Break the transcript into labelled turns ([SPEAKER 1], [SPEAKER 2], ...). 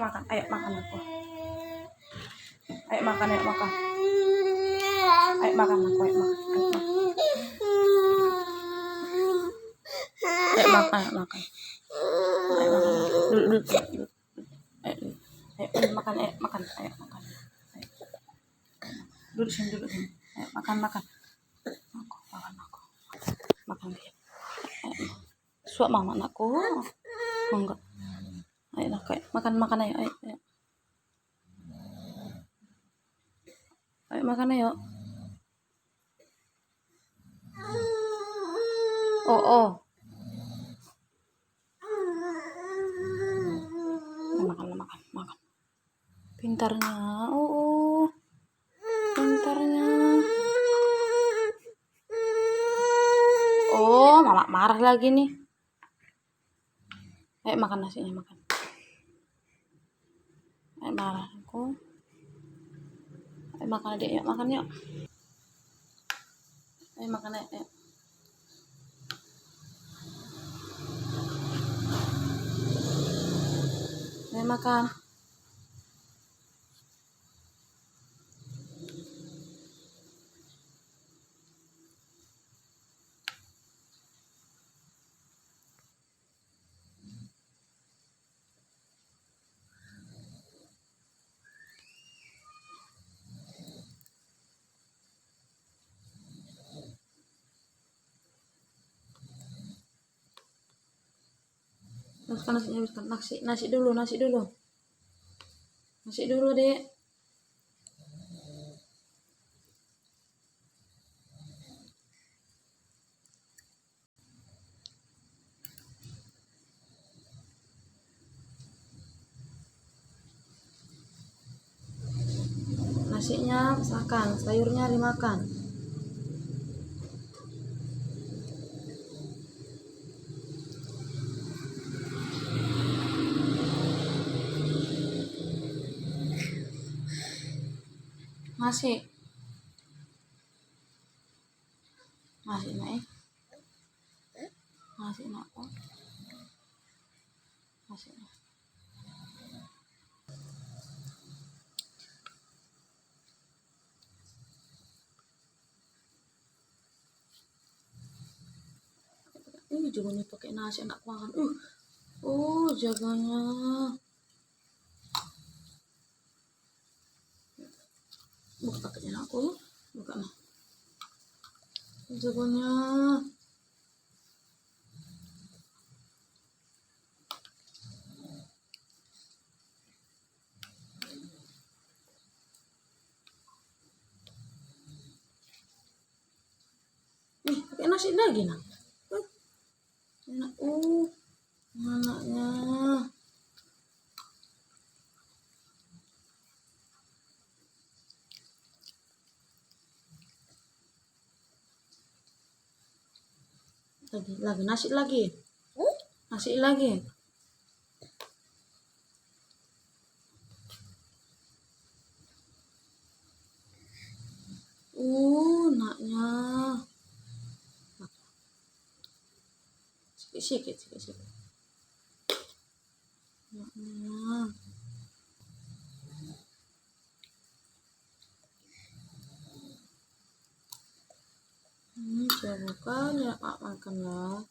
[SPEAKER 1] makan. Ayo makan aku. Ayo makan, ayo makan. Ayo makan aku, ayo makan. Ayo makan, ayo makan. Ayo makan. Duduk. Ayo makan, ayo makan. Ayo makan. Ayo. Duduk sini. Ayo makan. Aku. Makan dia. Ayo. Suap mama anakku. Enggak. Ayo makan ayo. Ayo makan ayo. Oh. Makan. Pintarnya. Oh. Pintarnya. Oh, mama marah lagi nih. Ayo makan nasinya, makan. Ayo marah aku. Ayo makan adik, yuk makan yuk. Ayo makan ayo. Ayo makan. Habiskan nasi dulu. Nasi dulu, Dek. Nasinya makan, sayurnya dimakan. Nasi naik. Nasi nak. Nasi. Ini jaganya pakai nasi anak makan. Oh, jaganya. Buka paketnya aku. Buka nah. Jaganya. Pakai nasi lagi nah. Enak. Anaknya. Lagi nasi lagi. Naknya. Sikit. Naknya. Coba kan ya makan lah.